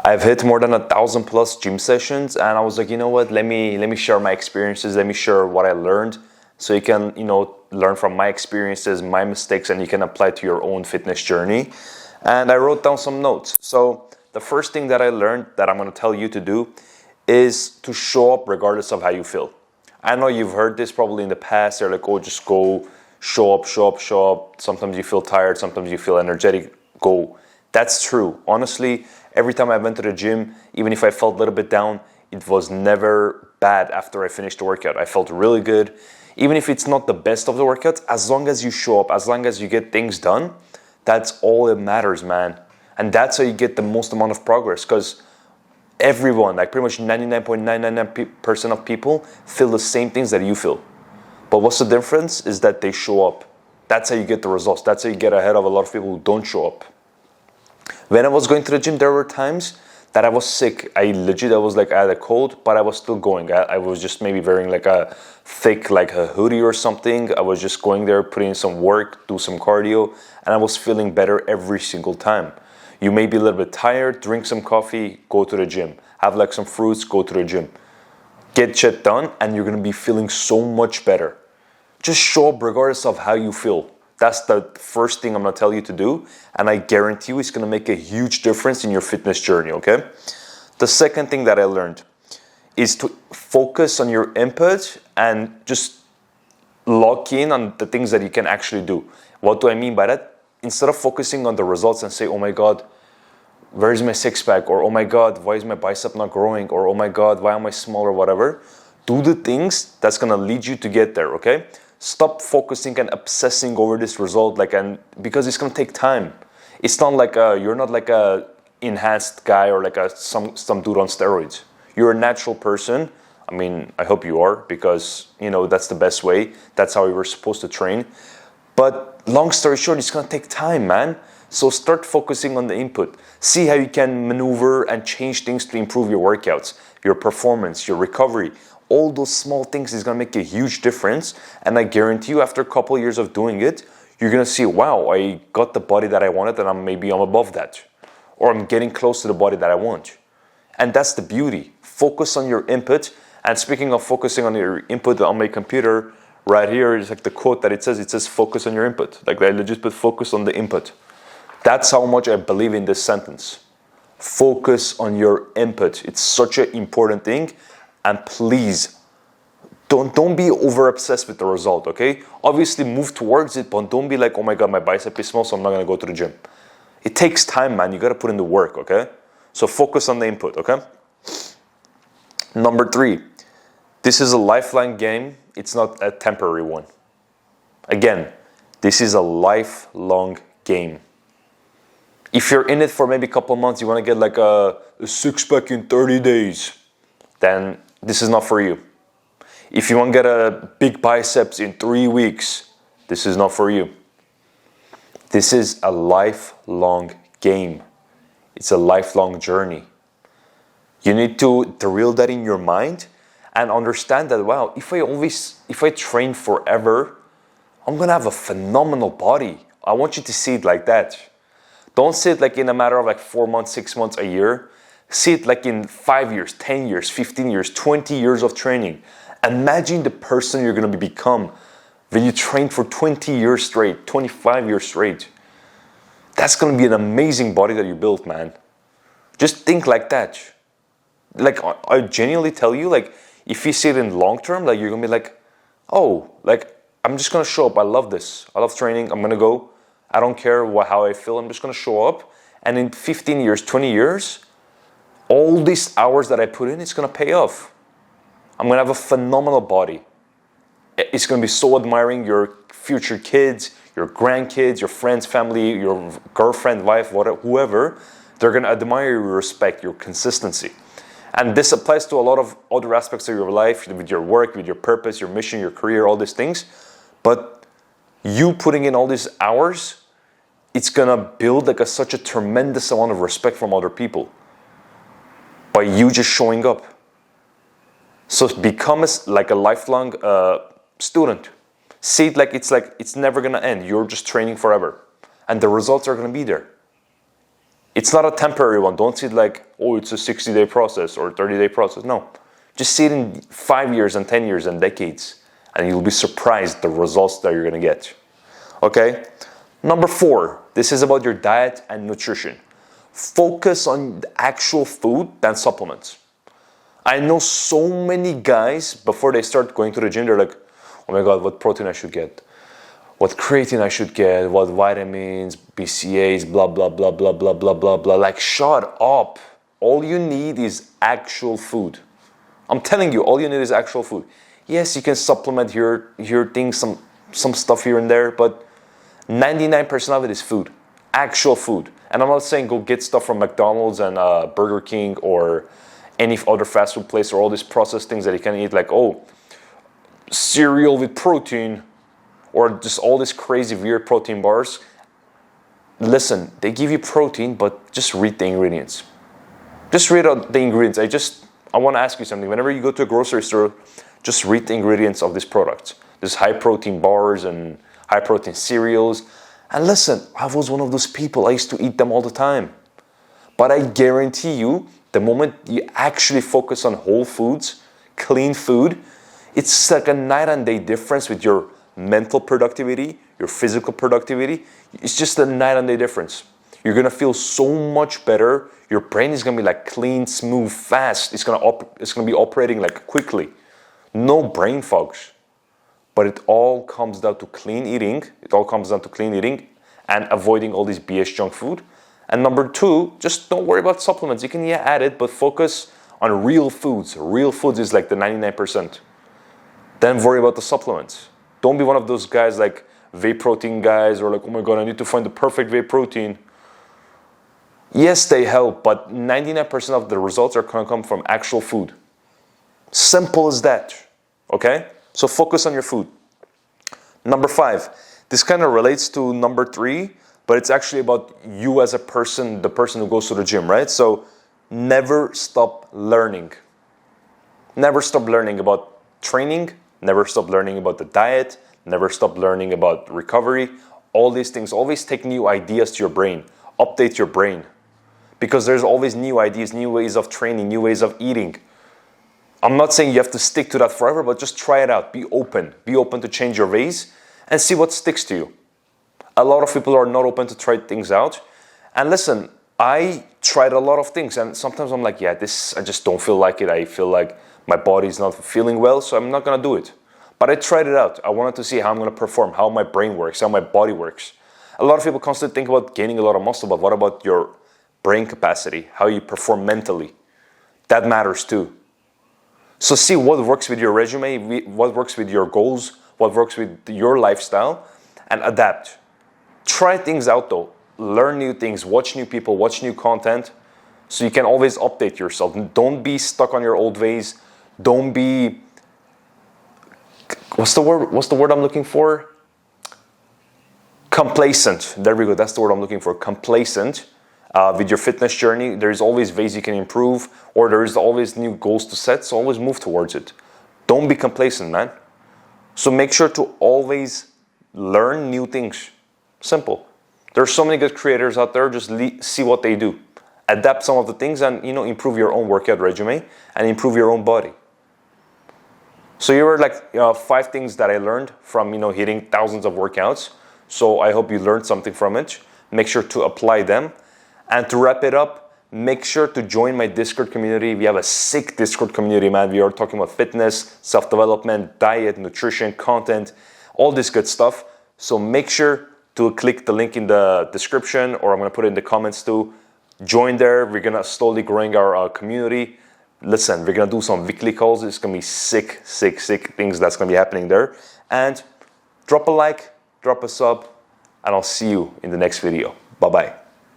I've hit more than 1,000 plus gym sessions, and I was like, you know what? Let me share my experiences. Let me share what I learned, so you can learn from my experiences, my mistakes, and you can apply to your own fitness journey. And I wrote down some notes. So the first thing that I learned that I'm going to tell you to do is to show up regardless of how you feel. I know you've heard this probably in the past. They're like, oh, just go, show up, show up, show up. Sometimes you feel tired, sometimes you feel energetic. Go. That's true. Honestly, every time I went to the gym, even if I felt a little bit down, it was never bad after I finished the workout. I felt really good. Even if it's not the best of the workouts, as long as you show up, as long as you get things done, that's all that matters, man. And that's how you get the most amount of progress, because everyone, like pretty much 99.999% of people feel the same things that you feel. But what's the difference is that they show up. That's how you get the results. That's how you get ahead of a lot of people who don't show up. When I was going to the gym, there were times that I was sick. I was like, I had a cold, but I was still going. I was just maybe wearing like a thick, like a hoodie or something. I was just going there, putting in some work, do some cardio, and I was feeling better every single time. You may be a little bit tired, drink some coffee, go to the gym. Have like some fruits, go to the gym. Get shit done, and you're gonna be feeling so much better. Just show up regardless of how you feel. That's the first thing I'm gonna tell you to do, and I guarantee you it's gonna make a huge difference in your fitness journey, okay? The second thing that I learned is to focus on your input and just lock in on the things that you can actually do. What do I mean by that? Instead of focusing on the results and say, oh my God, where is my six pack? Or oh my God, why is my bicep not growing? Or oh my God, why am I small or whatever? Do the things that's gonna lead you to get there, okay? Stop focusing and obsessing over this result, because it's gonna take time. It's not like you're not like a enhanced guy or like some dude on steroids. You're a natural person. I mean, I hope you are, because that's the best way. That's how we were supposed to train. But long story short, it's gonna take time, man. So start focusing on the input. See how you can maneuver and change things to improve your workouts, your performance, your recovery. All those small things is gonna make a huge difference. And I guarantee you, after a couple of years of doing it, you're gonna see, wow, I got the body that I wanted, and I'm above that. Or I'm getting close to the body that I want. And that's the beauty. Focus on your input. And speaking of focusing on your input on my computer, right here is like the quote that it says focus on your input. Like I legit put focus on the input. That's how much I believe in this sentence. Focus on your input. It's such an important thing. And please, don't be over obsessed with the result, okay? Obviously move towards it, but don't be like, oh my God, my bicep is small, so I'm not gonna go to the gym. It takes time, man. You gotta put in the work, okay? So focus on the input, okay? Number 3, this is a lifelong game. It's not a temporary one. Again, this is a lifelong game. If you're in it for maybe a couple months, you want to get like a six-pack in 30 days, then this is not for you. If you want to get a big biceps in 3 weeks, this is not for you. This is a lifelong game. It's a lifelong journey. You need to drill that in your mind and understand that, wow, if I train forever, I'm gonna have a phenomenal body. I want you to see it like that. Don't see it like in a matter of like 4 months, 6 months, a year. See it like in 5 years, 10 years, 15 years, 20 years of training. Imagine the person you're gonna become when you train for 20 years straight, 25 years straight. That's gonna be an amazing body that you built, man. Just think like that. Like, I genuinely tell you, like, if you see it in long term, like, you're gonna be like, oh, like, I'm just gonna show up. I love this. I love training. I'm gonna go. I don't care how I feel. I'm just gonna show up. And in 15 years, 20 years, all these hours that I put in, it's gonna pay off. I'm gonna have a phenomenal body. It's gonna be so admiring. Your future kids, your grandkids, your friends, family, your girlfriend, wife, whatever, whoever, they're gonna admire your respect, your consistency. And this applies to a lot of other aspects of your life, with your work, with your purpose, your mission, your career, all these things. But you putting in all these hours, it's gonna build like such a tremendous amount of respect from other people by you just showing up. So become like a lifelong student. See it like it's never gonna end. You're just training forever, and the results are gonna be there. It's not a temporary one. Don't see it like, oh, it's a 60-day process or 30-day process. No. Just see it in 5 years and 10 years and decades, and you'll be surprised the results that you're going to get. Okay? Number 4, this is about your diet and nutrition. Focus on the actual food than supplements. I know so many guys, before they start going to the gym, they're like, oh my God, what protein I should get, what creatine I should get, what vitamins, BCAAs, blah, blah, blah, blah, blah, blah, blah, blah. Like, shut up. All you need is actual food. I'm telling you, all you need is actual food. Yes, you can supplement your things, some stuff here and there, but 99% of it is food, actual food. And I'm not saying go get stuff from McDonald's and Burger King or any other fast food place or all these processed things that you can eat, like, oh, cereal with protein or just all these crazy weird protein bars. Listen, they give you protein, but just read the ingredients. Just read out the ingredients. I want to ask you something. Whenever you go to a grocery store, just read the ingredients of this product. There's high protein bars and high protein cereals. And listen, I was one of those people. I used to eat them all the time. But I guarantee you, the moment you actually focus on whole foods, clean food, it's like a night and day difference with your mental productivity, your physical productivity. It's just a night and day difference. You're gonna feel so much better. Your brain is gonna be like clean, smooth, fast. It's gonna be operating like quickly. No brain fogs. But it all comes down to clean eating. It all comes down to clean eating and avoiding all this BS junk food. And number 2, just don't worry about supplements. You can add it, but focus on real foods. Real foods is like the 99%. Then worry about the supplements. Don't be one of those guys like whey protein guys or like, oh my God, I need to find the perfect whey protein. Yes, they help, but 99% of the results are going to come from actual food. Simple as that, okay? So focus on your food. Number 5, this kind of relates to number 3, but it's actually about you as a person, the person who goes to the gym, right? So never stop learning. Never stop learning about training, never stop learning about the diet, never stop learning about recovery. All these things, always take new ideas to your brain. Update your brain. Because there's always new ideas, new ways of training, new ways of eating. I'm not saying you have to stick to that forever, but just try it out. Be open. Be open to change your ways and see what sticks to you. A lot of people are not open to try things out. And listen, I tried a lot of things and sometimes I'm like, I just don't feel like it. I feel like my body's not feeling well, so I'm not gonna do it. But I tried it out. I wanted to see how I'm gonna perform, how my brain works, how my body works. A lot of people constantly think about gaining a lot of muscle, but what about your brain capacity, how you perform mentally? That matters too. So see what works with your resume, what works with your goals, what works with your lifestyle, and adapt. Try things out though. Learn new things, watch new people, watch new content, so you can always update yourself. Don't be stuck on your old ways. Don't be, what's the word I'm looking for? Complacent. There we go. That's the word I'm looking for. Complacent. With your fitness journey, there's always ways you can improve, or there's always new goals to set, so always move towards it. Don't be complacent, man. So make sure to always learn new things. Simple. There's so many good creators out there, just see what they do. Adapt some of the things and, improve your own workout regimen and improve your own body. So here are like 5 things that I learned from, hitting thousands of workouts. So I hope you learned something from it. Make sure to apply them. And to wrap it up, make sure to join my Discord community. We have a sick Discord community, man. We are talking about fitness, self-development, diet, nutrition, content, all this good stuff. So make sure to click the link in the description, or I'm going to put it in the comments too. Join there. We're going to slowly growing our community. Listen, we're going to do some weekly calls. It's going to be sick things that's going to be happening there. And drop a like, drop a sub, and I'll see you in the next video. Bye-bye.